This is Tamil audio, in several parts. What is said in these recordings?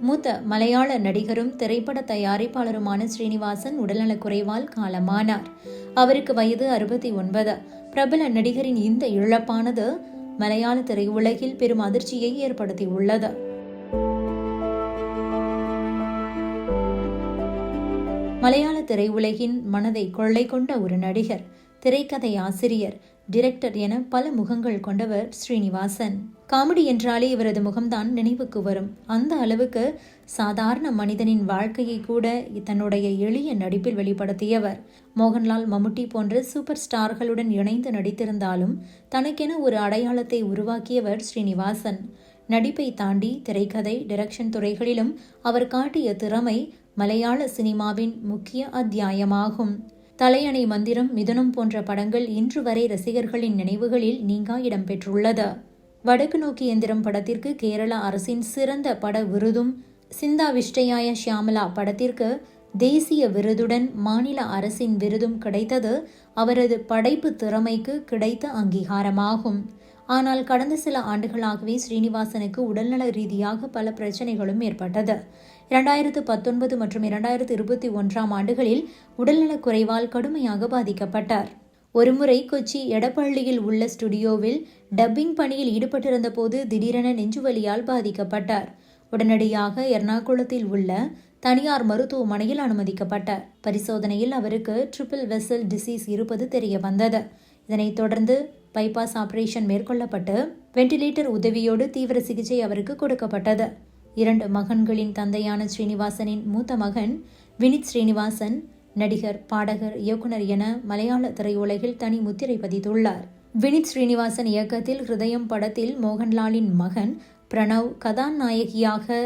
மூத்த மலையாள நடிகரும் திரைப்பட தயாரிப்பாளருமான ஸ்ரீனிவாசன் உடல்நலக்குறைவால் காலமானார். அவருக்கு வயது 69. பிரபல நடிகரின் இந்த இழப்பானது மலையாள திரையுலகில் பெரும் அதிர்ச்சியை ஏற்படுத்தியுள்ளது. மலையாள திரையுலகின் மனதை கொள்ளை கொண்ட ஒரு நடிகர், திரைக்கதை ஆசிரியர், டிரெக்டர் என பல முகங்கள் கொண்டவர் ஸ்ரீனிவாசன். காமெடி என்றாலே இவரது முகம்தான் நினைவுக்கு வரும். அந்த அளவுக்கு சாதாரண மனிதனின் வாழ்க்கையை கூட தன்னுடைய எளிய நடிப்பில் வெளிப்படுத்தியவர். மோகன்லால், மம்முட்டி போன்ற சூப்பர் ஸ்டார்களுடன் இணைந்து நடித்திருந்தாலும் தனக்கென ஒரு அடையாளத்தை உருவாக்கியவர் ஸ்ரீனிவாசன். நடிப்பை தாண்டி திரைக்கதை, டிரெக்ஷன் துறைகளிலும் அவர் காட்டிய திறமை மலையாள சினிமாவின் முக்கிய அத்தியாயமாகும். தலையணை மந்திரம், மிதுனம் போன்ற படங்கள் இன்று வரை ரசிகர்களின் நினைவுகளில் நீங்கா இடம்பெற்றுள்ளது. வடக்கு நோக்கி எந்திரம் படத்திற்கு கேரள அரசின் சிறந்த பட விருதும், சிந்தா விஷ்டயாய ஷியாமலா படத்திற்கு தேசிய விருதுடன் மாநில அரசின் விருதும் கிடைத்தது அவரது படைப்பு திறமைக்கு கிடைத்த அங்கீகாரமாகும். ஆனால் கடந்த சில ஆண்டுகளாகவே ஸ்ரீனிவாசனுக்கு உடல்நல ரீதியாக பல பிரச்சனைகளும் ஏற்பட்டது. 2019 மற்றும் 2021 ஆண்டுகளில் உடல்நலக் குறைவால் கடுமையாக பாதிக்கப்பட்டார். ஒருமுறை கொச்சி எடப்பள்ளியில் உள்ள ஸ்டுடியோவில் டப்பிங் பணியில் ஈடுபட்டிருந்த போது திடீரென நெஞ்சுவலியால் பாதிக்கப்பட்டார். உடனடியாக எர்ணாகுளத்தில் உள்ள தனியார் மருத்துவமனையில் அனுமதிக்கப்பட்டார். பரிசோதனையில் அவருக்கு ட்ரிபிள் வெசல் டிசீஸ் இருப்பது தெரிய வந்தது. இதனைத் தொடர்ந்து பைபாஸ் ஆபரேஷன் மேற்கொள்ளப்பட்டு வெண்டிலேட்டர் உதவியோடு தீவிர சிகிச்சை அவருக்கு கொடுக்கப்பட்டது. 2 மகன்களின் தந்தையான ஸ்ரீனிவாசனின் மூத்த மகன் வினித் ஸ்ரீனிவாசன் நடிகர், பாடகர், இயக்குனர் என மலையாள திரையுலகில் தனி முத்திரை பதித்துள்ளார். வினித் ஸ்ரீனிவாசன் இயக்கத்தில் ஹிருதயம் படத்தில் மோகன்லாலின் மகன் பிரணவ் கதாநாயகியாக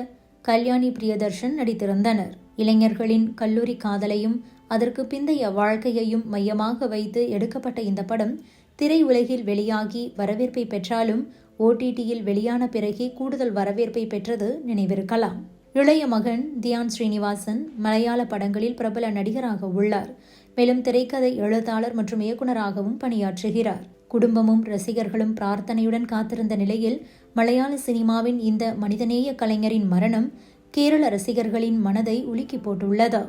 கல்யாணி பிரியதர்ஷன் நடித்திருந்தனர். இளைஞர்களின் கல்லூரி காதலையும் அதற்கு பிந்தைய வாழ்க்கையையும் மையமாக வைத்து எடுக்கப்பட்ட இந்த படம் திரையுலகில் வெளியாகி வரவேற்பை பெற்றாலும் OTTயில் வெளியான பிறகே கூடுதல் வரவேற்பை பெற்றது நினைவிருக்கலாம். இளைய மகன் தியான் ஸ்ரீனிவாசன் மலையாள படங்களில் பிரபல நடிகராக உள்ளார். மேலும் திரைக்கதை எழுத்தாளர் மற்றும் இயக்குநராகவும் பணியாற்றுகிறார். குடும்பமும் ரசிகர்களும் பிரார்த்தனையுடன் காத்திருந்த நிலையில் மலையாள சினிமாவின் இந்த மனிதநேய கலைஞரின் மரணம் கேரள ரசிகர்களின் மனதை உலுக்கி போட்டுள்ளது.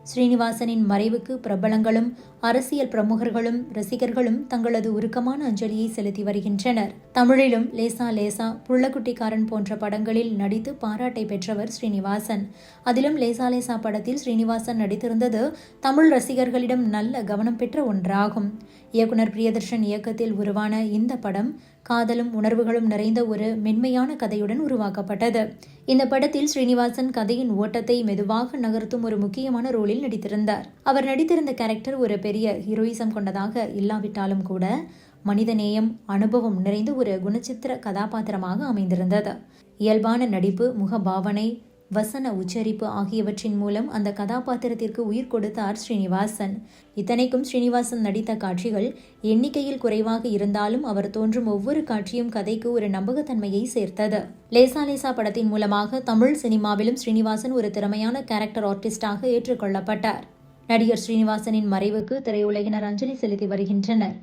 ஸ்ரீனிவாசனின் மறைவுக்கு பிரபலங்களும் அரசியல் பிரமுகர்களும் ரசிகர்களும் தங்களது உருக்கமான அஞ்சலியை செலுத்தி வருகின்றனர். தமிழிலும் லேசா லேசா, புள்ளக்குட்டிக்காரன் போன்ற படங்களில் நடித்து பாராட்டை பெற்றவர் ஸ்ரீனிவாசன். அதிலும் லேசா லேசா படத்தில் ஸ்ரீனிவாசன் நடித்திருந்தது தமிழ் ரசிகர்களிடம் நல்ல கவனம் பெற்ற ஒன்றாகும். இயக்குனர் பிரியதர்ஷன் இயக்கத்தில் உருவான இந்த படம் காதலும் உணர்வுகளும் நிறைந்த ஒரு மென்மையான கதையுடன் உருவாக்கப்பட்டது. இந்த படத்தில் ஸ்ரீனிவாசன் கதையின் ஓட்டத்தை மெதுவாக நகர்த்தும் ஒரு முக்கியமான ரோலில் நடித்திருந்தார். அவர் நடித்திருந்த கேரக்டர் ஒரு பெரிய ஹீரோயிசம் கொண்டதாக இல்லாவிட்டாலும் கூட மனிதநேயம், அனுபவம் நிறைந்த ஒரு குணச்சித்திர கதாபாத்திரமாக அமைந்திருந்தது. இயல்பான நடிப்பு, முகபாவனை, வசன உச்சரிப்பு ஆகியவற்றின் மூலம் அந்த கதாபாத்திரத்திற்கு உயிர் கொடுத்தார் ஸ்ரீனிவாசன். இத்தனைக்கும் ஸ்ரீனிவாசன் நடித்த காட்சிகள் எண்ணிக்கையில் குறைவாக இருந்தாலும் அவர் தோன்றும் ஒவ்வொரு காட்சியும் கதைக்கு ஒரு நம்பகத்தன்மையை சேர்த்தது. லேசா லேசா படத்தின் மூலமாக தமிழ் சினிமாவிலும் ஸ்ரீனிவாசன் ஒரு திறமையான கேரக்டர் ஆர்டிஸ்டாக ஏற்றுக்கொள்ளப்பட்டார். நடிகர் ஸ்ரீனிவாசனின் மறைவுக்கு திரையுலகினர் அஞ்சலி செலுத்தி வருகின்றனர்.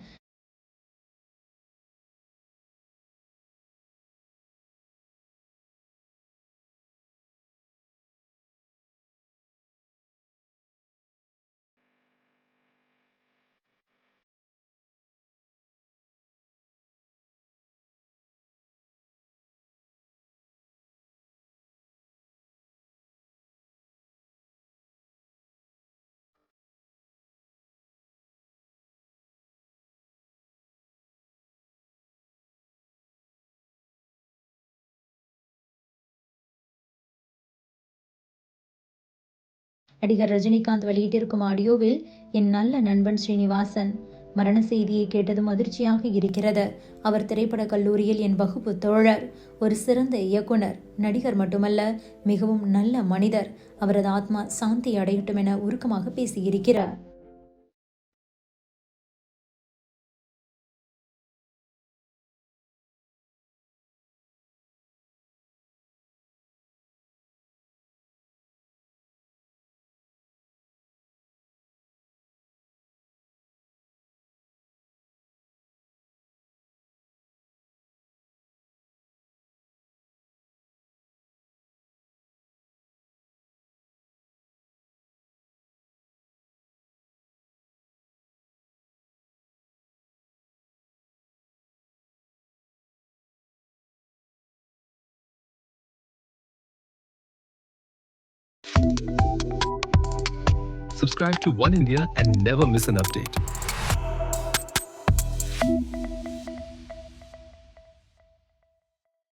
நடிகர் ரஜினிகாந்த் வெளியிட்டிருக்கும் ஆடியோவில், என் நல்ல நண்பன் ஸ்ரீனிவாசன் மரண செய்தியை கேட்டதும் அதிர்ச்சியாக இருக்கிறது. அவர் திரைப்பட கல்லூரியில் என் வகுப்பு தோழர், ஒரு சிறந்த இயக்குனர், நடிகர் மட்டுமல்ல, மிகவும் நல்ல மனிதர். அவரது ஆத்மா சாந்தி அடையட்டும் என உருக்கமாக பேசியிருக்கிறார். Subscribe to One India and never miss an update.